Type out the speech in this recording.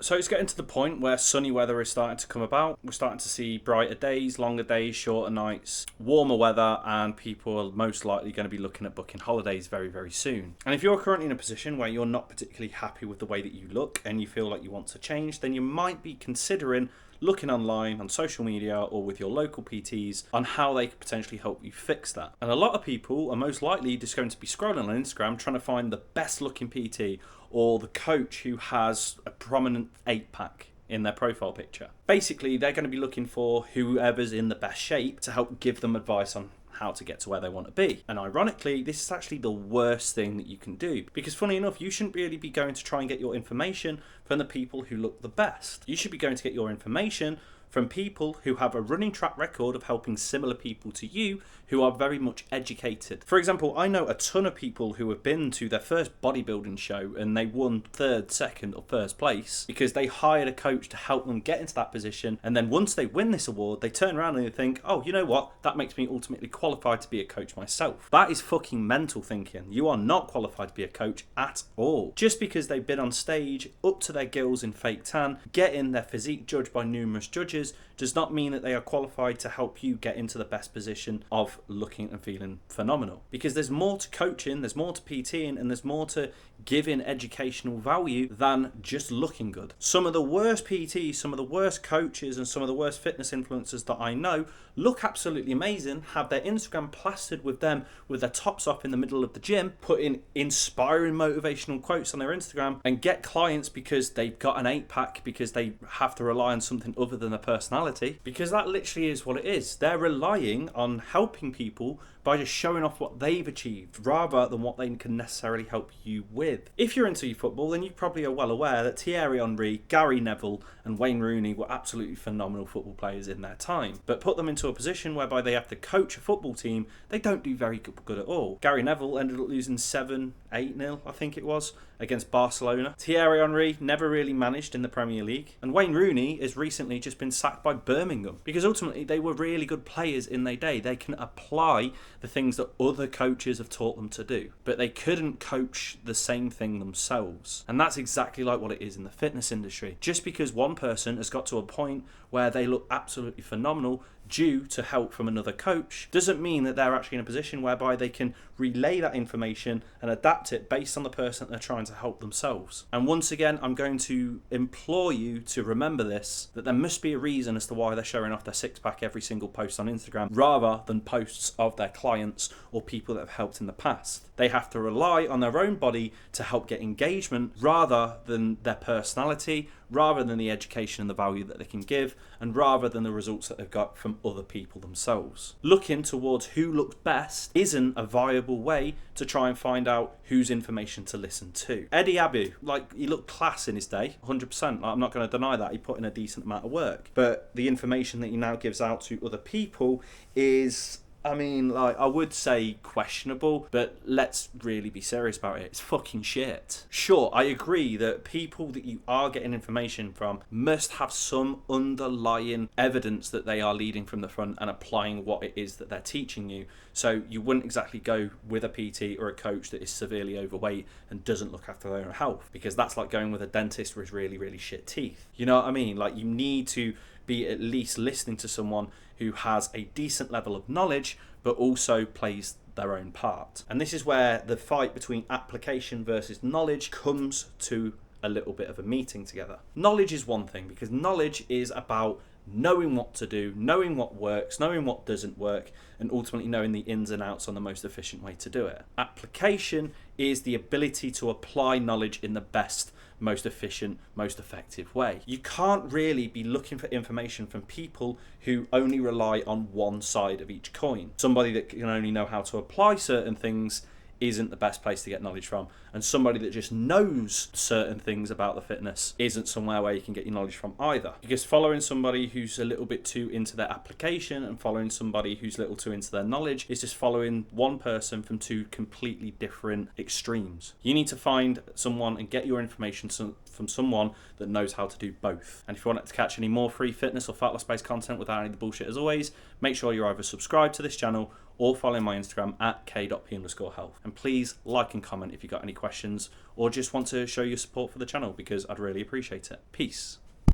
So it's getting to the point where sunny weather is starting to come about. We're starting to see brighter days, longer days, shorter nights, warmer weather, and people are most likely going to be looking at booking holidays very, very soon. And if you're currently in a position where you're not particularly happy with the way that you look and you feel like you want to change, then you might be considering looking online, on social media, or with your local PTs on how they could potentially help you fix that. And a lot of people are most likely just going to be scrolling on Instagram trying to find the best looking PT or the coach who has a prominent 8-pack in their profile picture. Basically, they're going to be looking for whoever's in the best shape to help give them advice on how to get to where they want to be. And ironically, this is actually the worst thing that you can do, because funny enough, you shouldn't really be going to try and get your information from the people who look the best. You should be going to get your information from people who have a running track record of helping similar people to you who are very much educated. For example, I know a ton of people who have been to their first bodybuilding show and they won 3rd, 2nd or 1st place because they hired a coach to help them get into that position, and then once they win this award, they turn around and they think, oh, you know what, that makes me ultimately qualified to be a coach myself. That is fucking mental thinking. You are not qualified to be a coach at all. Just because they've been on stage up to their gills in fake tan, getting their physique judged by numerous judges, does not mean that they are qualified to help you get into the best position of looking and feeling phenomenal. Because there's more to coaching, there's more to PTing, and there's more to giving educational value than just looking good. Some of the worst PTs, some of the worst coaches, and some of the worst fitness influencers that I know look absolutely amazing, have their Instagram plastered with them with their tops off in the middle of the gym, putting inspiring motivational quotes on their Instagram, and get clients because they've got an 8-pack, because they have to rely on something other than their personality, because that literally is what it is. They're relying on helping people by just showing off what they've achieved rather than what they can necessarily help you with. If you're into football, then you probably are well aware that Thierry Henry, Gary Neville and Wayne Rooney were absolutely phenomenal football players in their time. But put them into a position whereby they have to coach a football team, they don't do very good at all. Gary Neville ended up losing 7-8-0, I think it was, against Barcelona. Thierry Henry never really managed in the Premier League. And Wayne Rooney has recently just been sacked by Birmingham because ultimately they were really good players in their day. They can apply the things that other coaches have taught them to do, but they couldn't coach the same thing themselves. And that's exactly like what it is in the fitness industry. Just because one person has got to a point where they look absolutely phenomenal due to help from another coach doesn't mean that they're actually in a position whereby they can relay that information and adapt it based on the person that they're trying to help themselves. And once again, I'm going to implore you to remember this, that there must be a reason as to why they're showing off their 6-pack every single post on Instagram rather than posts of their clients or people that have helped in the past. They have to rely on their own body to help get engagement rather than their personality, rather than the education and the value that they can give, and rather than the results that they've got from other people themselves. Looking towards who looks best isn't a viable way to try and find out whose information to listen to. Eddie Abu, he looked class in his day, 100%. I'm not going to deny that. He put in a decent amount of work. But the information that he now gives out to other people is, I would say questionable, but let's really be serious about it. It's fucking shit. Sure, I agree that people that you are getting information from must have some underlying evidence that they are leading from the front and applying what it is that they're teaching you. So you wouldn't exactly go with a PT or a coach that is severely overweight and doesn't look after their own health, because that's like going with a dentist with really, really shit teeth. You know what I mean? You need to be at least listening to someone who has a decent level of knowledge but also plays their own part. And this is where the fight between application versus knowledge comes to a little bit of a meeting together. Knowledge is one thing, because knowledge is about knowing what to do, knowing what works, knowing what doesn't work, and ultimately knowing the ins and outs on the most efficient way to do it. Application is the ability to apply knowledge in the best, most efficient, most effective way. You can't really be looking for information from people who only rely on one side of each coin. Somebody that can only know how to apply certain things isn't the best place to get knowledge from, and somebody that just knows certain things about the fitness isn't somewhere where you can get your knowledge from either. Because following somebody who's a little bit too into their application and following somebody who's a little too into their knowledge is just following one person from two completely different extremes. You need to find someone and get your information from someone that knows how to do both. And if you want to catch any more free fitness or fat loss based content without any of the bullshit, as always, make sure you're either subscribed to this channel or follow my Instagram at k.p_health. And please like and comment if you've got any questions or just want to show your support for the channel, because I'd really appreciate it. Peace.